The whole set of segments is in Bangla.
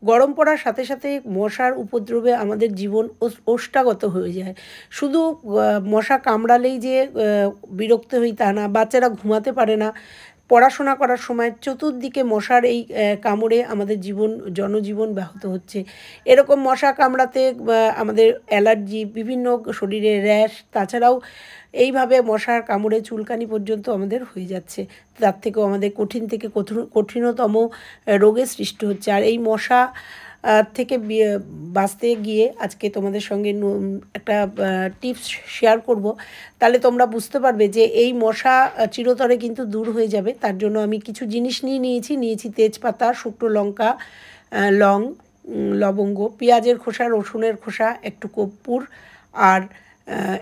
গরম পড়ার সাথে সাথে মশার উপদ্রবে আমাদের জীবন ওষ্ঠাগত হয়ে যায়। শুধু মশা কামড়ালেই যে বিরক্ত হই তা না, বাচ্চারা ঘুমাতে পারে না। পড়াশোনা করার সময় চতুর্দিকে মশার এই কামড়ে আমাদের জনজীবন ব্যাহত হচ্ছে। এরকম মশা কামড়াতে আমাদের অ্যালার্জি, বিভিন্ন শরীরে র্যাশ, তাছাড়াও এইভাবে মশার কামড়ে চুলকানি পর্যন্ত আমাদের হয়ে যাচ্ছে। তার থেকেও আমাদের কঠিন থেকে কঠিনতম রোগের সৃষ্টি হচ্ছে। আর এই মশা থেকে বাঁচতে গিয়ে আজকে তোমাদের সঙ্গে একটা টিপস শেয়ার করব। তাহলে তোমরা বুঝতে পারবে যে এই মশা চিরতরে কিন্তু দূর হয়ে যাবে। তার জন্য আমি কিছু জিনিস নিয়েছি তেজপাতা, শুকনো লঙ্কা, লং, লবঙ্গ, পেঁয়াজের খোসা, রসুনের খোসা, একটু কর্পূর, আর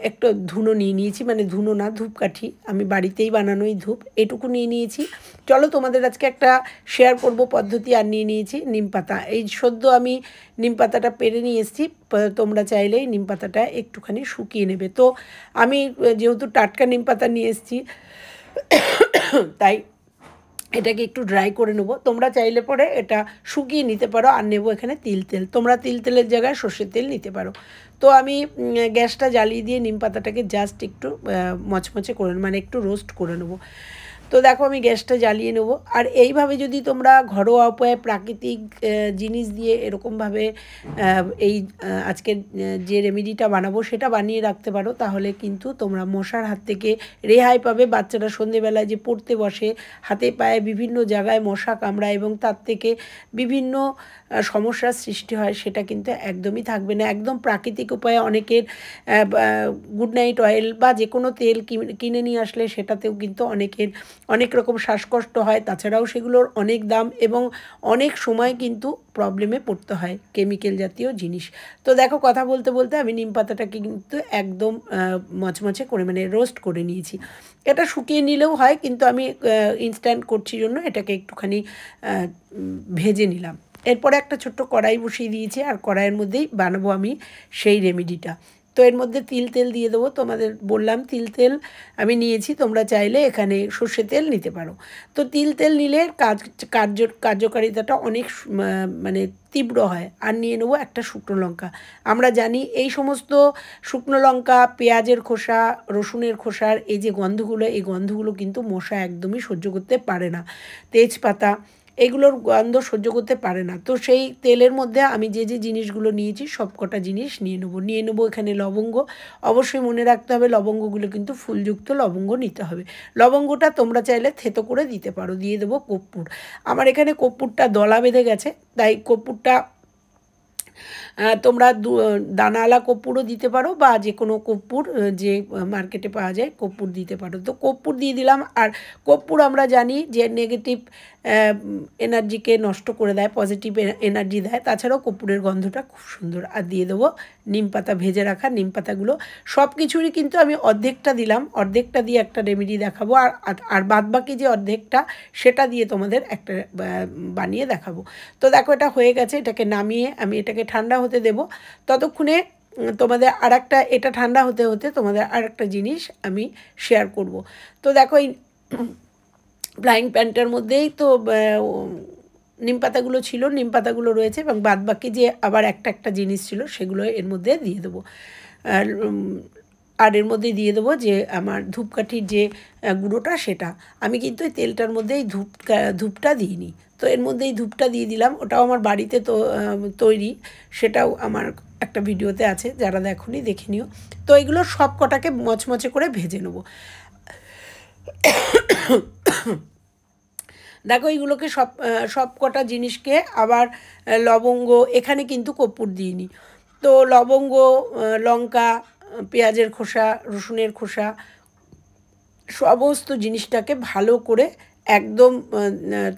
একটু ধুনো নিয়েছি, মানে ধুনো না, ধূপকাঠি, আমি বাড়িতেই বানানো এই ধূপ, এটুকু নিয়েছি। চলো তোমাদের আজকে একটা শেয়ার করব পদ্ধতি। আর নিয়েছি নিম পাতা। এই সদ্য আমি নিম পাতাটা পেরে নিয়ে এসেছি। তোমরা চাইলেই নিম পাতাটা একটুখানি শুকিয়ে নেবে। তো আমি যেহেতু টাটকা নিম পাতা নিয়ে এসেছি, তাই এটাকে একটু ড্রাই করে নেবো। তোমরা চাইলে পরে এটা শুকিয়ে নিতে পারো। আর নেবো এখানে তেল, তোমরা তেলের জায়গায় সর্ষের তেল নিতে পারো। তো আমি গ্যাসটা জ্বালিয়ে দিয়ে নিম পাতাটাকে জাস্ট একটু মচমচে করে, মানে একটু রোস্ট করে নেবো। তো দেখো আমি গ্যাসটা জ্বালিয়ে নেব। আর এইভাবে যদি তোমরা ঘরোয়া উপায়ে প্রাকৃতিক জিনিস দিয়ে এরকমভাবে এই আজকের যে রেমেডিটা বানাবো সেটা বানিয়ে রাখতে পারো, তাহলে কিন্তু তোমরা মশার হাত থেকে রেহাই পাবে। বাচ্চারা সন্ধেবেলায় যে পড়তে বসে, হাতে পায়ে বিভিন্ন জায়গায় মশা কামড়ায় এবং তার থেকে বিভিন্ন সমস্যার সৃষ্টি হয়, সেটা কিন্তু একদমই থাকবে না। একদম প্রাকৃতিক উপায়ে অনেকের গুড নাইট অয়েল বা যে কোনো তেল কিনে নিয়ে আসলে সেটাতেও কিন্তু অনেকের অনেক রকম শ্বাসকষ্ট হয়। তাছাড়াও সেগুলোর অনেক দাম এবং অনেক সময় কিন্তু প্রবলেমে পড়তে হয় কেমিক্যাল জাতীয় জিনিস। তো দেখো কথা বলতে বলতে আমি নিম পাতাটাকে কিন্তু একদম মচমচে করে, মানে রোস্ট করে নিয়েছি। এটা শুকিয়ে নিলেও হয়, কিন্তু আমি ইনস্ট্যান্ট করছি জন্য এটাকে একটুখানি ভেজে নিলাম। এরপরে একটা ছোট্ট কড়াই বসিয়ে দিয়েছি, আর কড়াইয়ের মধ্যেই বানাবো আমি সেই রেমেডিটা। তো এর মধ্যে তেল দিয়ে দেবো। তোমাদের বললাম তেল আমি নিয়েছি, তোমরা চাইলে এখানে সর্ষে তেল নিতে পারো। তো তেল নিলে কার্যকারিতাটা অনেক মানে তীব্র হয়। আর নিয়ে নেবো একটা শুকনো লঙ্কা। আমরা জানি এই সমস্ত শুকনো লঙ্কা, পেঁয়াজের খোসা, রসুনের খোসার এই যে গন্ধগুলো, এই গন্ধগুলো কিন্তু মশা একদমই সহ্য করতে পারে না। তেজপাতা, এগুলোর গন্ধ সহ্য করতে পারে না। তো সেই তেলের মধ্যে আমি যে জিনিসগুলো নিয়েছি সব কটা জিনিস নিয়ে নেবো এখানে লবঙ্গ। অবশ্যই মনে রাখতে হবে লবঙ্গগুলো কিন্তু ফুলযুক্ত লবঙ্গ নিতে হবে। লবঙ্গটা তোমরা চাইলে থেতো করে দিতে পারো। দিয়ে দেবো কর্পূর। আমার এখানে কর্পূরটা দলা বেঁধে গেছে, তাই কর্পূরটা তোমরা দানাওয়ালা কর্পূরও দিতে পারো, বা যে কোনো কর্পূর যে মার্কেটে পাওয়া যায় কর্পূর দিতে পারো। তো কর্পূর দিয়ে দিলাম। আর কর্পূর আমরা জানি যে নেগেটিভ এনার্জিকে নষ্ট করে দেয়, পজিটিভ এনার্জি দেয়। তাছাড়াও কর্পূরের গন্ধটা খুব সুন্দর। আর দিয়ে দেবো নিম পাতা, ভেজে রাখা নিম পাতাগুলো। সব কিছুরই কিন্তু আমি অর্ধেকটা দিলাম, অর্ধেকটা দিয়ে একটা রেমেডি দেখাবো। আর বাদবাকি যে অর্ধেকটা সেটা দিয়ে তোমাদের একটা বানিয়ে দেখাবো। তো দেখো এটা হয়ে গেছে, এটাকে নামিয়ে আমি এটাকে ঠান্ডা হতে দেব। ততক্ষণে তোমাদের এটা ঠান্ডা হতে হতে তোমাদের আরেকটা জিনিস আমি শেয়ার করব। তো দেখো এই ফ্রাইং প্যানটার মধ্যেই তো নিম পাতাগুলো ছিল, নিম পাতাগুলো রয়েছে, এবং বাদবাকি যে আবার একটা জিনিস ছিল সেগুলো এর মধ্যে দিয়ে দেবো। আর এর মধ্যে দিয়ে দেবো যে আমার ধূপকাঠির যে গুঁড়োটা, সেটা আমি কিন্তু এই তেলটার মধ্যে এই ধূপটা দিইনি। তো এর মধ্যে এই ধূপটা দিয়ে দিলাম। ওটাও আমার বাড়িতে তো তৈরি, সেটাও আমার একটা ভিডিওতে আছে, যারা দেখোনি দেখে নিও। তো এগুলো সব কটাকে মচমচে করে ভেজে নেবো। দেখো এইগুলোকে সব কটা জিনিসকে আবার লবঙ্গ, এখানে কিন্তু কর্পূর দিইনি। তো লবঙ্গ, লঙ্কা, পেঁয়াজের খোসা, রসুনের খোসা, সমস্ত জিনিসটাকে ভালো করে একদম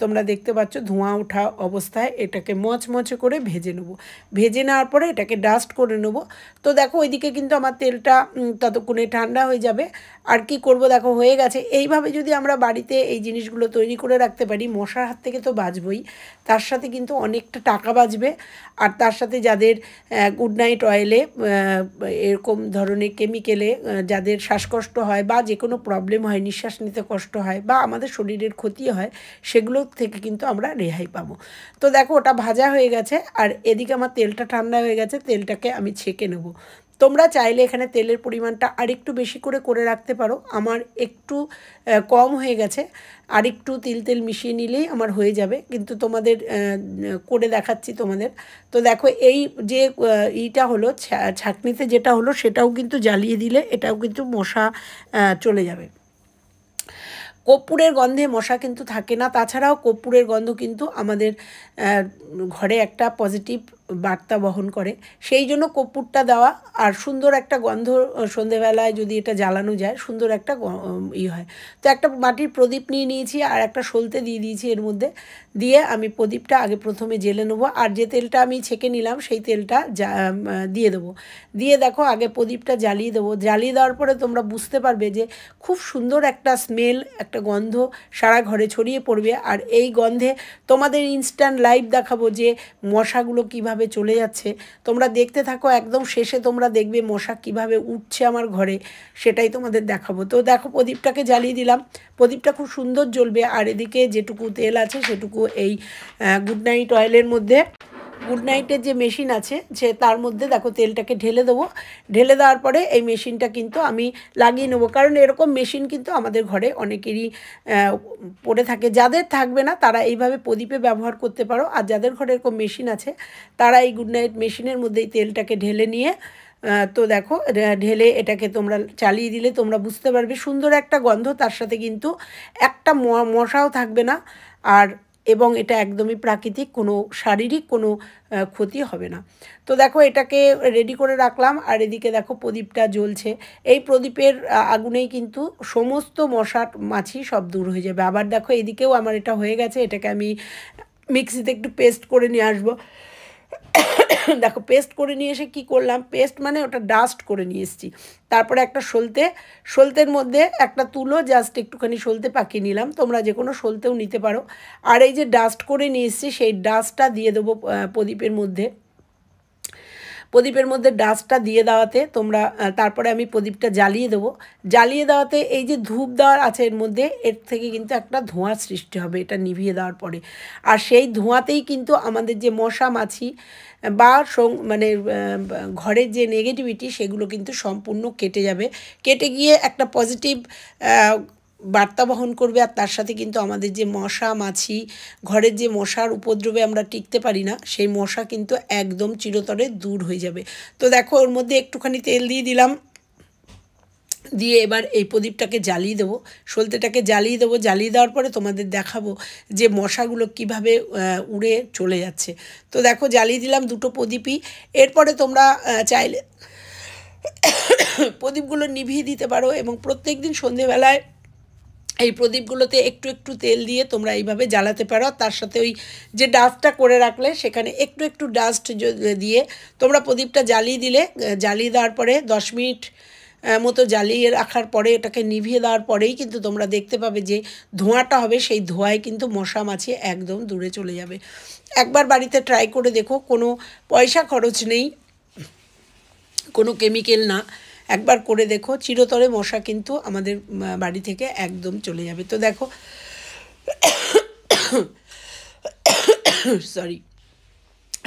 তোমরা দেখতে পাচ্ছ ধোঁয়া ওঠা অবস্থায় এটাকে মচমচে করে ভেজে নেব। ভেজে নেওয়ার পরে এটাকে ডাস্ট করে নেব। তো দেখো ওইদিকে কিন্তু আমার তেলটা ততক্ষণে ঠান্ডা হয়ে যাবে। আর কি করব, দেখো হয়ে গেছে। এইভাবে যদি আমরা বাড়িতে এই জিনিসগুলো তৈরি করে রাখতে পারি, মশার হাত থেকে তো বাঁচবই, তার সাথে কিন্তু অনেকটা টাকা বাঁচবে। আর তার সাথে যাদের গুড নাইট অয়েলে এরকম ধরনের কেমিক্যালে যাদের শ্বাসকষ্ট হয় বা যে কোনো প্রবলেম হয়, নিঃশ্বাস নিতে কষ্ট হয়, বা আমাদের শরীরের ক্ষতি হয় সেগুলো থেকে কিন্তু আমরা রেহাই পাবো। তো দেখো ওটা ভাজা হয়ে গেছে, আর এদিকে আমার তেলটা ঠান্ডা হয়ে গেছে, তেলটাকে আমি ছেঁকে নেব। তোমরা চাইলে এখানে তেলের পরিমাণটা আরেকটু বেশি করে রাখতে পারো। আমার একটু কম হয়ে গেছে, আরেকটু তেল মিশিয়ে নিলেই আমার হয়ে যাবে, কিন্তু তোমাদের করে দেখাচ্ছি তোমাদের। তো দেখো এই যে ইটা হলো ছাঁকনিতে যেটা হলো সেটাও কিন্তু জ্বালিয়ে দিলে এটাও কিন্তু মশা চলে যাবে। কর্পূরের গন্ধে মশা কিন্তু থাকে না। তাছাড়াও কর্পূরের গন্ধ কিন্তু আমাদের ঘরে একটা পজিটিভ বার্তা বহন করে, সেই জন্য কর্পূরটা দেওয়া। আর সুন্দর একটা গন্ধ সন্ধেবেলায় যদি এটা জ্বালানো যায় সুন্দর একটা হয়। তো একটা মাটির প্রদীপ নিয়ে নিয়েছি আর একটা সলতে দিয়ে দিয়েছি এর মধ্যে, দিয়ে আমি প্রদীপটা আগে প্রথমে জ্বেলে নেবো। আর যে তেলটা আমি ছেঁকে নিলাম সেই তেলটা দিয়ে দেবো। দিয়ে দেখো আগে প্রদীপটা জ্বালিয়ে দেবো। জ্বালিয়ে দেওয়ার পরে তোমরা বুঝতে পারবে যে খুব সুন্দর একটা স্মেল, একটা গন্ধ সারা ঘরে ছড়িয়ে পড়বে। আর এই গন্ধে তোমাদের ইনস্ট্যান্ট লাইভ দেখাবো যে মশাগুলো কিভাবে চলে যাচ্ছে। তোমরা দেখতে থাকো, একদম শেষে তোমরা দেখবে মশা কিভাবে উঠছে আমার ঘরে, সেটাই তোমাদের দেখাবো। তো দেখো প্রদীপটাকে জ্বালিয়ে দিলাম, প্রদীপটা খুব সুন্দর জ্বলবে। আর এদিকে যেটুকু তেল আছে সেটুকু এই গুড নাইট অয়েলের মধ্যে, গুড নাইটের যে মেশিন আছে সে তার মধ্যে দেখো তেলটাকে ঢেলে দেবো। ঢেলে দেওয়ার পরে এই মেশিনটা কিন্তু আমি লাগিয়ে নেবো, কারণ এরকম মেশিন কিন্তু আমাদের ঘরে অনেকেরই পড়ে থাকে। যাদের থাকবে না তারা এইভাবে প্রদীপে ব্যবহার করতে পারো, আর যাদের ঘরে এরকম মেশিন আছে তারা এই গুড নাইট মেশিনের মধ্যেই তেলটাকে ঢেলে নিয়ে তো দেখো ঢেলে এটাকে তোমরা চালিয়ে দিলে তোমরা বুঝতে পারবে সুন্দর একটা গন্ধ, তার সাথে কিন্তু একটা মশাও থাকবে না। আর এবং এটা একদমই প্রাকৃতিক, কোনো শারীরিক কোনো ক্ষতি হবে না। তো দেখো এটাকে রেডি করে রাখলাম, আর এদিকে দেখো প্রদীপটা জ্বলছে। এই প্রদীপের আগুনেই কিন্তু সমস্ত মশা মাছি সব দূর হয়ে যাবে। আবার দেখো এদিকেও আমার এটা হয়ে গেছে, এটাকে আমি মিক্সিতে একটু পেস্ট করে নিয়ে আসবো। দেখো পেস্ট করে নিয়ে এসে কী করলাম, পেস্ট মানে ওটা ডাস্ট করে নিয়ে এসেছি। তারপরে একটা সলতের মধ্যে একটা তুলো জাস্ট একটুখানি সলতে পাকিয়ে নিলাম, তোমরা যে কোনো সলতেও নিতে পারো। আর এই যে ডাস্ট করে নিয়ে এসেছি সেই ডাস্টটা দিয়ে দেবো প্রদীপের মধ্যে। প্রদীপের মধ্যে ডাস্টটা দিয়ে দেওয়াতে তোমরা তারপরে আমি প্রদীপটা জ্বালিয়ে দেবো। জ্বালিয়ে দেওয়াতে এই যে ধূপ দেওয়ার আছে এর মধ্যে, এর থেকে কিন্তু একটা ধোঁয়ার সৃষ্টি হবে এটা নিভিয়ে দেওয়ার পরে। আর সেই ধোঁয়াতেই কিন্তু আমাদের যে মশা মাছি বা মানে ঘরের যে নেগেটিভিটি সেগুলো কিন্তু সম্পূর্ণ কেটে যাবে, কেটে গিয়ে একটা পজিটিভ বার্তা বহন করবে। আর তার সাথে কিন্তু আমাদের যে মশা মাছি, ঘরের যে মশার উপদ্রবে আমরা টিকতে পারি না, সেই মশা কিন্তু একদম চিরতরে দূর হয়ে যাবে। তো দেখো ওর মধ্যে একটুখানি তেল দিয়ে দিলাম, দিয়ে এবার এই প্রদীপটাকে জ্বালিয়ে দেবো, সলতেটাকে জ্বালিয়ে দেবো। জ্বালিয়ে দেওয়ার পরে তোমাদের দেখাবো যে মশাগুলো কিভাবে উড়ে চলে যাচ্ছে। তো দেখো জ্বালিয়ে দিলাম দুটো প্রদীপই। এরপরে তোমরা চাইলে প্রদীপগুলো নিভিয়ে দিতে পারো, এবং প্রত্যেক দিন সন্ধেবেলায় এই প্রদীপগুলোতে একটু একটু তেল দিয়ে তোমরা এইভাবে জ্বালাতে পারো। তার সাথে ওই যে ডাস্টটা করে রাখলে সেখানে একটু একটু ডাস্ট দিয়ে তোমরা প্রদীপটা জ্বালিয়ে দিলে, জ্বালিয়ে দেওয়ার পরে 10 মিনিট মতো জ্বালিয়ে রাখার পরে এটাকে নিভিয়ে দেওয়ার পরেই কিন্তু তোমরা দেখতে পাবে যে ধোঁয়াটা হবে, সেই ধোঁয়ায় কিন্তু মশা মাছি একদম দূরে চলে যাবে। একবার বাড়িতে ট্রাই করে দেখো, কোনো পয়সা খরচ নেই, কোনো কেমিক্যাল না, একবার করে দেখো, চিরতরে মশা কিন্তু আমাদের বাড়ি থেকে একদম চলে যাবে। তো দেখো সরি,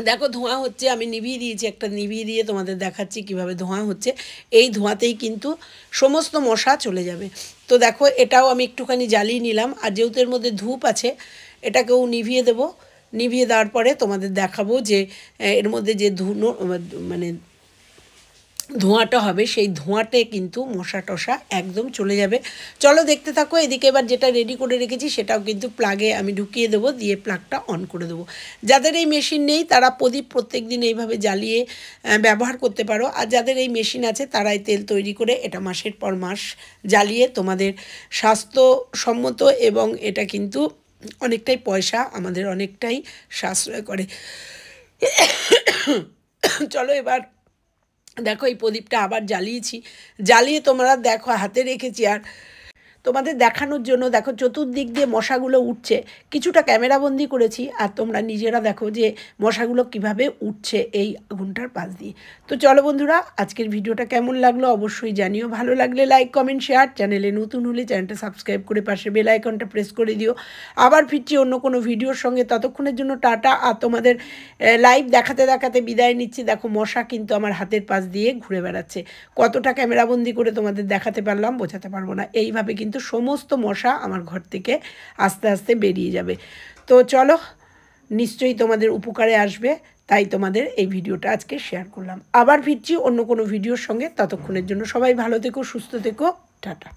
দেখো ধোঁয়া হচ্ছে, আমি নিভিয়ে দিয়েছি, একটা নিভিয়ে দিয়ে তোমাদের দেখাচ্ছি কিভাবে ধোঁয়া হচ্ছে। এই ধোঁয়াতেই কিন্তু সমস্ত মশা চলে যাবে। তো দেখো এটাও আমি একটুখানি জ্বালিয়ে নিলাম, আর যেহেতু এর মধ্যে ধূপ আছে এটাকেও নিভিয়ে দেবো। নিভিয়ে দেওয়ার পরে তোমাদের দেখাবো যে এর মধ্যে যে মানে ধোঁয়াটা হবে সেই ধোঁয়াতে কিন্তু মশা টশা একদম চলে যাবে। চলো দেখতে থাকো। এদিকে এবার যেটা রেডি করে রেখেছি সেটাও কিন্তু প্লাগে আমি ঢুকিয়ে দেবো, দিয়ে প্লাগটা অন করে দেবো। যাদের এই মেশিন নেই তারা প্রদীপ প্রত্যেক দিন এইভাবে জ্বালিয়ে ব্যবহার করতে পারো, আর যাদের এই মেশিন আছে তারাই তেল তৈরি করে এটা মাসের পর মাস জ্বালিয়ে তোমাদের স্বাস্থ্যসম্মত, এবং এটা কিন্তু অনেকটাই পয়সা আমাদের অনেকটাই সাশ্রয় করে। চলো এবার দেখো এই প্রদীপটা আবার জ্বালিয়েছি, জ্বালিয়ে তোমরা দেখো হাতে রেখেছি, আর তোমাদের দেখানোর জন্য দেখো চতুর্দিক দিয়ে মশাগুলো উঠছে, কিছুটা ক্যামেরাবন্দি করেছি, আর তোমরা নিজেরা দেখো যে মশাগুলো কিভাবে উঠছে এই আগুনটার পাশ দিয়ে। তো চলো বন্ধুরা, আজকের ভিডিওটা কেমন লাগলো অবশ্যই জানিও। ভালো লাগলে লাইক কমেন্ট শেয়ার, চ্যানেলে নতুন হলে চ্যানেলটা সাবস্ক্রাইব করে পাশে বেল আইকনটা প্রেস করে দিও। আবার ফিরছি অন্য কোনো ভিডিওর সঙ্গে, ততক্ষণের জন্য টাটা। আর তোমাদের লাইভ দেখাতে দেখাতে বিদায় নিচ্ছি। দেখো মশা কিন্তু আমার হাতের পাশ দিয়ে ঘুরে বেড়াচ্ছে, কতটা ক্যামেরাবন্দি করে তোমাদের দেখাতে পারলাম বোঝাতে পারবো না। এইভাবে কিন্তু সমস্ত মশা আমার ঘর থেকে আস্তে আস্তে বেরিয়ে যাবে। তো চলো, নিশ্চয়ই তোমাদের উপকারে আসবে, তাই তোমাদের এই ভিডিওটা আজকে শেয়ার করলাম। আবার ফিরছি অন্য কোনো ভিডিওর সঙ্গে, ততক্ষণের জন্য সবাই ভালো থেকো, সুস্থ থেকো, টাটা।